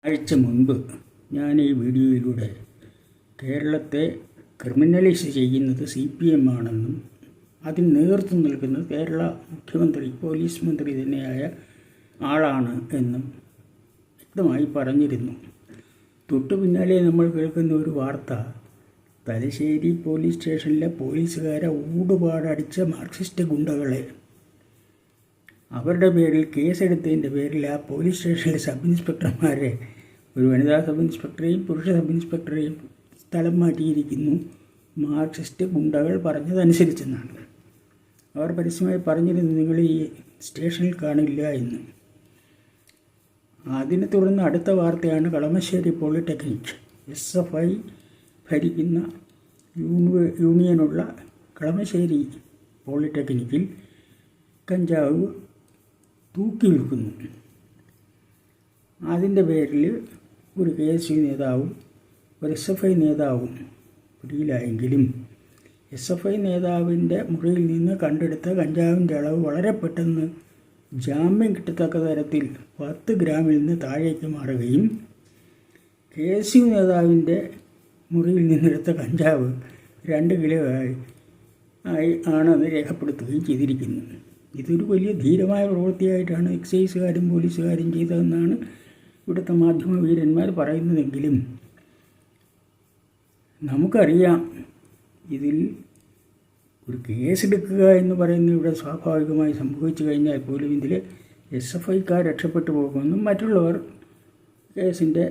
ആഴ്ച മുൻപ് ഞാൻ ഈ വീഡിയോയിലൂടെ കേരളത്തെ ക്രിമിനലൈസ് ചെയ്യുന്നത് CPM ആണെന്നും അതിന് നേതൃത്വം നൽകുന്നത് കേരള മുഖ്യമന്ത്രി പോലീസ് മന്ത്രി തന്നെയായ ആളാണ് എന്നും വ്യക്തമായി പറഞ്ഞിരുന്നു. തൊട്ടു പിന്നാലെ നമ്മൾ കേൾക്കുന്ന ഒരു വാർത്ത, തലശ്ശേരി പോലീസ് സ്റ്റേഷനിലെ പോലീസുകാരെ ഊടുപാടടിച്ച മാർക്സിസ്റ്റ് ഗുണ്ടകളെ അവരുടെ പേരിൽ കേസെടുത്തതിൻ്റെ പേരിൽ ആ പോലീസ് സ്റ്റേഷനിലെ സബ് ഇൻസ്പെക്ടർമാരെ, ഒരു വനിതാ സബ് ഇൻസ്പെക്ടറെയും പുരുഷ സബ് ഇൻസ്പെക്ടറെയും സ്ഥലം മാറ്റിയിരിക്കുന്നു മാർക്സിസ്റ്റ് ഗുണ്ടകൾ പറഞ്ഞതനുസരിച്ചെന്നാണ്. അവർ പരസ്യമായി പറഞ്ഞിരുന്നു നിങ്ങൾ ഈ സ്റ്റേഷനിൽ കാണില്ല എന്ന്. അതിനെ തുടർന്ന് അടുത്ത വാർത്തയാണ് കളമശ്ശേരി പോളിടെക്നിക്. SFI ഭരിക്കുന്ന യൂണിയനുള്ള കളമശ്ശേരി പോളിടെക്നിക്കിൽ കഞ്ചാവ് തൂക്കി വിൽക്കുന്നു. അതിൻ്റെ പേരിൽ ഒരു KSU നേതാവും ഒരു SFI നേതാവും പിടിയിലായെങ്കിലും SFI നേതാവിൻ്റെ മുറിയിൽ നിന്ന് കണ്ടെടുത്ത കഞ്ചാവിൻ്റെ അളവ് വളരെ പെട്ടെന്ന് ജാമ്യം കിട്ടത്തക്ക തരത്തിൽ 10 ഗ്രാമിൽ നിന്ന് താഴേക്ക് മാറുകയും KSU നേതാവിൻ്റെ മുറിയിൽ നിന്നെടുത്ത കഞ്ചാവ് 2 കിലോ ആണെന്ന് രേഖപ്പെടുത്തുകയും ചെയ്തിരിക്കുന്നു. ഇതൊരു വലിയ ധീരമായ പ്രവൃത്തിയായിട്ടാണ് എക്സൈസുകാരും പോലീസുകാരും ചെയ്തതെന്നാണ് ഇവിടുത്തെ മാധ്യമ വീരന്മാർ പറയുന്നതെങ്കിലും നമുക്കറിയാം ഇതിൽ ഒരു കേസെടുക്കുക എന്ന് പറയുന്നത് ഇവിടെ സ്വാഭാവികമായി സംഭവിച്ചു കഴിഞ്ഞാൽ പോലും ഇതിൽ SFIക്കാർ രക്ഷപ്പെട്ടു പോകുമെന്നും മറ്റുള്ളവർ കേസിൻ്റെ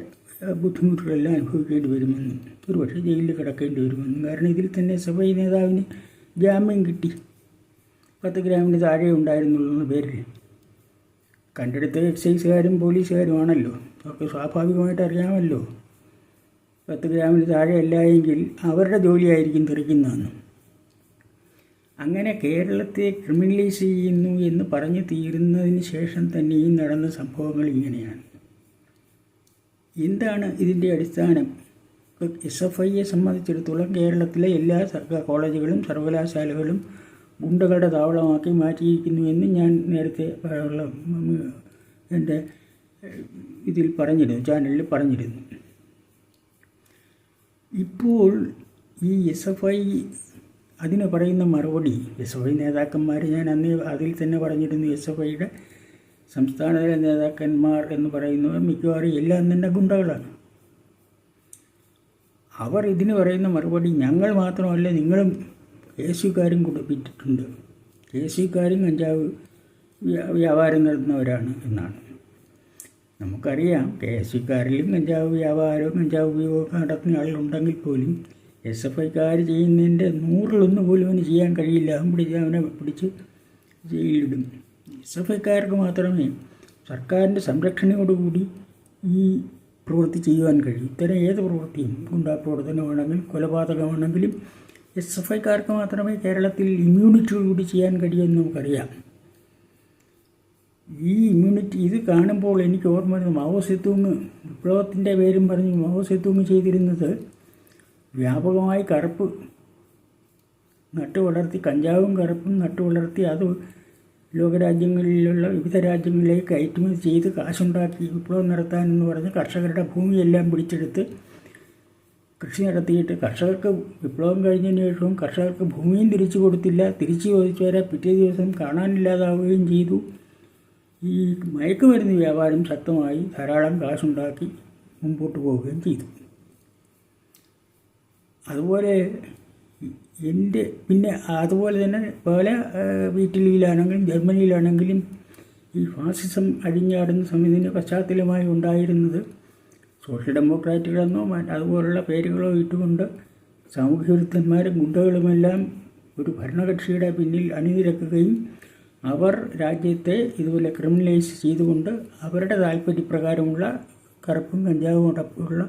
ബുദ്ധിമുട്ടുകളെല്ലാം അനുഭവിക്കേണ്ടി വരുമെന്നും ഒരുപക്ഷെ ജയിലിൽ കിടക്കേണ്ടി വരുമെന്നും. കാരണം ഇതിൽ തന്നെ SFI നേതാവിന് ജാമ്യം കിട്ടി. 10 ഗ്രാമിന് താഴെ ഉണ്ടായിരുന്നുള്ള പേരിൽ കണ്ടെടുത്ത എക്സൈസുകാരും പോലീസുകാരുമാണല്ലോ. അവർക്ക് സ്വാഭാവികമായിട്ട് അറിയാമല്ലോ 10 ഗ്രാമിന് താഴെ അല്ല എങ്കിൽ അവരുടെ ജോലിയായിരിക്കും തെറിക്കുന്നതെന്ന്. അങ്ങനെ കേരളത്തെ ക്രിമിനലൈസ് ചെയ്യുന്നു എന്ന് പറഞ്ഞു തീരുന്നതിന് ശേഷം തന്നെ ഈ നടന്ന സംഭവങ്ങൾ ഇങ്ങനെയാണ്. എന്താണ് ഇതിൻ്റെ അടിസ്ഥാനം? SFIയെ സംബന്ധിച്ചിടത്തോളം കേരളത്തിലെ എല്ലാ സർക്കാർ കോളേജുകളും സർവകലാശാലകളും ഗുണ്ടകളുടെ താവളമാക്കി മാറ്റിയിരിക്കുന്നു എന്ന് ഞാൻ നേരത്തെ എൻ്റെ ഇതിൽ പറഞ്ഞിരുന്നു, ചാനലിൽ പറഞ്ഞിരുന്നു. ഇപ്പോൾ ഈ SFI അതിന് പറയുന്ന മറുപടി, SFI നേതാക്കന്മാർ, ഞാൻ അന്ന് അതിൽ തന്നെ പറഞ്ഞിരുന്നു, SFIയുടെ സംസ്ഥാനതല നേതാക്കന്മാർ എന്ന് പറയുന്നവർ മിക്കവാറും എല്ലാം തന്നെ ഗുണ്ടകളാണ്. അവർ ഇതിന് പറയുന്ന മറുപടി, ഞങ്ങൾ മാത്രമല്ല നിങ്ങളും KSUക്കാരും കൊടുപ്പിച്ചിട്ടുണ്ട്, KSUക്കാരും കഞ്ചാവ് വ്യാപാരം നടത്തുന്നവരാണ് എന്നാണ്. നമുക്കറിയാം KSUക്കാരിലും കഞ്ചാവ് വ്യാപാരവും കഞ്ചാവ് ഉപയോഗമൊക്കെ നടത്തുന്ന ആളുകളുണ്ടെങ്കിൽ പോലും SFIക്കാർ ചെയ്യുന്നതിൻ്റെ 100% പോലും അവന് ചെയ്യാൻ കഴിയില്ല. അവനെ പിടിച്ച് ജയിലിലിടും. SFIക്കാർക്ക് മാത്രമേ സർക്കാരിൻ്റെ സംരക്ഷണയോടുകൂടി ഈ പ്രവൃത്തി ചെയ്യുവാൻ കഴിയും. ഇത്തരം ഏത് പ്രവൃത്തിയും, ഗുണ്ടാപ്രവർത്തനമാണെങ്കിലും കൊലപാതകമാണെങ്കിലും SFIക്കാർക്ക് മാത്രമേ കേരളത്തിൽ ഇമ്മ്യൂണിറ്റിയോടുകൂടി ചെയ്യാൻ കഴിയുമെന്ന് നമുക്കറിയാം. ഈ ഇമ്മ്യൂണിറ്റി ഇത് കാണുമ്പോൾ എനിക്ക് ഓർമ്മ വരുന്നത്, മാവോ സേതൂങ് വിപ്ലവത്തിൻ്റെ പേരും പറഞ്ഞ് മാവോ സേതൂങ് ചെയ്തിരുന്നത് വ്യാപകമായി കറുപ്പ് നട്ടുവളർത്തി, കഞ്ചാവും കറുപ്പും നട്ടുവളർത്തി അത് ലോകരാജ്യങ്ങളിലുള്ള വിവിധ രാജ്യങ്ങളിലേക്ക് കയറ്റുമതി ചെയ്ത് കാശുണ്ടാക്കി വിപ്ലവം നടത്താനെന്ന് പറഞ്ഞ് കർഷകരുടെ ഭൂമിയെല്ലാം പിടിച്ചെടുത്ത് കൃഷി നടത്തിയിട്ട് കർഷകർക്ക് വിപ്ലവം കഴിഞ്ഞതിന് ശേഷവും കർഷകർക്ക് ഭൂമിയും തിരിച്ചു കൊടുത്തില്ല. തിരിച്ചു ചോദിച്ചവരെ പിറ്റേ ദിവസം കാണാനില്ലാതാവുകയും ചെയ്തു. ഈ മയക്കുമരുന്ന് വ്യാപാരം ശക്തമായി ധാരാളം കാശുണ്ടാക്കി മുമ്പോട്ട് പോവുകയും ചെയ്തു. അതുപോലെ അതുപോലെ തന്നെ പല ഇറ്റലിയിലാണെങ്കിലും ജർമ്മനിയിലാണെങ്കിലും ഈ ഫാസിസം അഴിഞ്ഞാടുന്ന സമയത്തിൻ്റെ പശ്ചാത്തലമായി ഉണ്ടായിരുന്നത് സോഷ്യൽ ഡെമോക്രാറ്റുകളെന്നോ അതുപോലുള്ള പേരുകളോ ഇട്ടുകൊണ്ട് സാമൂഹ്യ വിരുദ്ധന്മാരും ഗുണ്ടകളുമെല്ലാം ഒരു ഭരണകക്ഷിയുടെ പിന്നിൽ അണിനിരക്കുകയും അവർ രാജ്യത്തെ ഇതുപോലെ ക്രിമിനലൈസ് ചെയ്തുകൊണ്ട് അവരുടെ താല്പര്യപ്രകാരമുള്ള കറുപ്പും കഞ്ചാവും അടക്കമുള്ള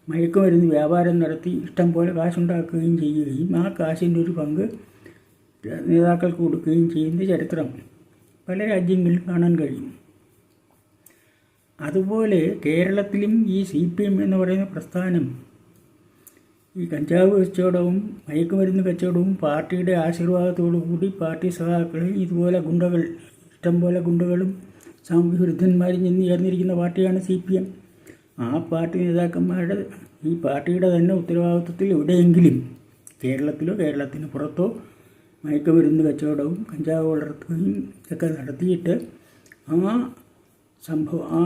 മയക്കുമരുന്ന് വ്യാപാരം നടത്തി ഇഷ്ടം പോലെ കാശുണ്ടാക്കുകയും ചെയ്യുകയും ആ കാശിൻ്റെ ഒരു പങ്ക് നേതാക്കൾക്ക് കൊടുക്കുകയും ചെയ്യുന്ന ചരിത്രം പല രാജ്യങ്ങളിലും കാണാൻ കഴിയും. അതുപോലെ കേരളത്തിലും ഈ CPM എന്ന് പറയുന്ന പ്രസ്ഥാനം ഈ കഞ്ചാവ് കച്ചവടവും മയക്കുമരുന്ന് കച്ചവടവും പാർട്ടിയുടെ ആശീർവാദത്തോടു കൂടി പാർട്ടി സഖാക്കളിൽ ഇതുപോലെ ഗുണ്ടകൾ, ഇഷ്ടം പോലെ ഗുണ്ടകളും സാമൂഹ്യ വിരുദ്ധന്മാരും ചേർന്നിരിക്കുന്ന പാർട്ടിയാണ് CPM. ആ പാർട്ടി നേതാക്കന്മാരുടെ ഈ പാർട്ടിയുടെ തന്നെ ഉത്തരവാദിത്വത്തിൽ എവിടെയെങ്കിലും കേരളത്തിലോ കേരളത്തിന് പുറത്തോ മയക്കുമരുന്ന് കച്ചവടവും കഞ്ചാവ് വളർത്തുകയും ഒക്കെ നടത്തിയിട്ട് ആ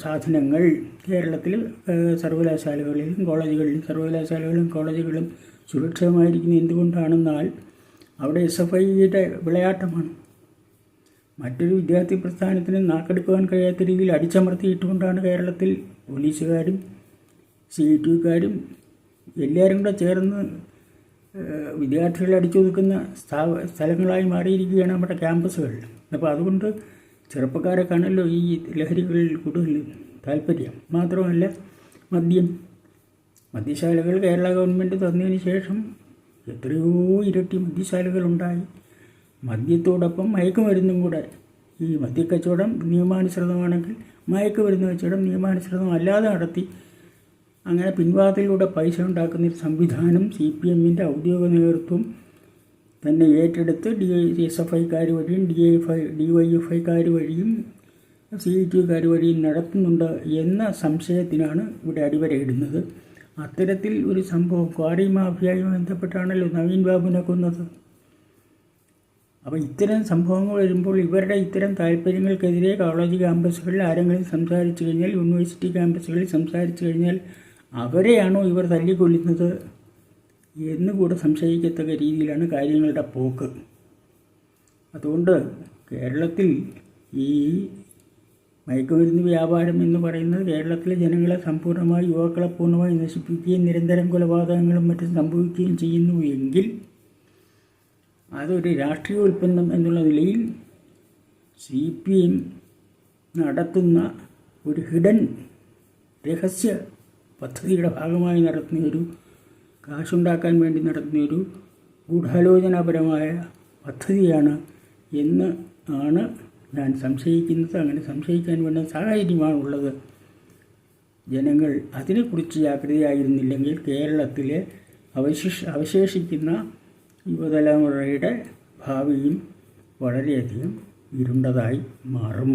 സാധനങ്ങൾ കേരളത്തിൽ സർവകലാശാലകളിലും കോളേജുകളിലും സുരക്ഷിതമായിരിക്കുന്നത് എന്തുകൊണ്ടാണെന്നാൽ അവിടെ SFIയുടെ വിളയാട്ടമാണ്. മറ്റൊരു വിദ്യാർത്ഥി പ്രസ്ഥാനത്തിന് നാക്കെടുക്കുവാൻ കഴിയാത്ത രീതിയിൽ അടിച്ചമർത്തിയിട്ടുകൊണ്ടാണ് കേരളത്തിൽ പോലീസുകാരും CITUക്കാരും എല്ലാവരും കൂടെ ചേർന്ന് വിദ്യാർത്ഥികളെ അടിച്ചൊതുക്കുന്ന സ്ഥലങ്ങളായി മാറിയിരിക്കുകയാണ് നമ്മുടെ ക്യാമ്പസുകൾ. അപ്പോൾ അതുകൊണ്ട് ചെറുപ്പക്കാരൊക്കെയാണല്ലോ ഈ ലഹരികളിൽ കൂടുതൽ താല്പര്യം. മാത്രമല്ല മദ്യശാലകൾ കേരള ഗവൺമെൻറ് തന്നതിന് ശേഷം എത്രയോ ഇരട്ടി മദ്യശാലകളുണ്ടായി. മദ്യത്തോടൊപ്പം മയക്കുമരുന്നും കൂടെ, ഈ മദ്യക്കച്ചവടം നിയമാനുസൃതമാണെങ്കിൽ മയക്കുമരുന്ന് കച്ചവടം നിയമാനുസൃതം അല്ലാതെ നടത്തി അങ്ങനെ പിൻവാതിലൂടെ പൈസ ഉണ്ടാക്കുന്നൊരു സംവിധാനം CPMൻ്റെ ഔദ്യോഗിക നേതൃത്വം തന്നെ ഏറ്റെടുത്ത് SFIക്കാർ വഴിയും DYFIക്കാർ വഴിയും CITUക്കാർ വഴിയും നടത്തുന്നുണ്ട് എന്ന സംശയത്തിനാണ് ഇവിടെ അടിവരയിടുന്നത്. അത്തരത്തിൽ ഒരു സംഭവം ക്വാറി മാഫിയയുമായി ബന്ധപ്പെട്ടാണല്ലോ നവീൻ ബാബുവിനെ കൊന്നത്. അപ്പോൾ ഇത്തരം സംഭവങ്ങൾ വരുമ്പോൾ ഇവരുടെ ഇത്തരം താല്പര്യങ്ങൾക്കെതിരെ കോളേജ് ക്യാമ്പസുകളിൽ ആരെങ്കിലും സംസാരിച്ചു കഴിഞ്ഞാൽ, യൂണിവേഴ്സിറ്റി ക്യാമ്പസുകളിൽ സംസാരിച്ചു കഴിഞ്ഞാൽ അവരെയാണോ ഇവർ തല്ലിക്കൊല്ലുന്നത് എന്നുകൂടെ സംശയിക്കത്തക്ക രീതിയിലാണ് കാര്യങ്ങളുടെ പോക്ക്. അതുകൊണ്ട് കേരളത്തിൽ ഈ മയക്കുമരുന്ന് വ്യാപാരം എന്ന് പറയുന്നത് കേരളത്തിലെ ജനങ്ങളെ സമ്പൂർണ്ണമായി, യുവാക്കളെ പൂർണ്ണമായി നശിപ്പിക്കുകയും നിരന്തരം കൊലപാതകങ്ങളും മറ്റും സംഭവിക്കുകയും ചെയ്യുന്നു എങ്കിൽ അതൊരു രാഷ്ട്രീയ ഉൽപ്പന്നം എന്നുള്ള നിലയിൽ CPM നടത്തുന്ന ഒരു ഹിഡൻ രഹസ്യ പദ്ധതിയുടെ ഭാഗമായി നടത്തുന്നൊരു കാശുണ്ടാക്കാൻ വേണ്ടി നടത്തുന്നൊരു ഗൂഢാലോചനാപരമായ പദ്ധതിയാണ് എന്ന് ആണ് ഞാൻ സംശയിക്കുന്നത്. അങ്ങനെ സംശയിക്കാൻ വേണ്ട സാഹചര്യമാണുള്ളത്. ജനങ്ങൾ അതിനെക്കുറിച്ച് ജാഗ്രതയായിരുന്നില്ലെങ്കിൽ കേരളത്തിലെ അവശേഷിക്കുന്ന യുവതലമുറയുടെ ഭാവിയും വളരെയധികം ഇരുണ്ടതായി മാറും.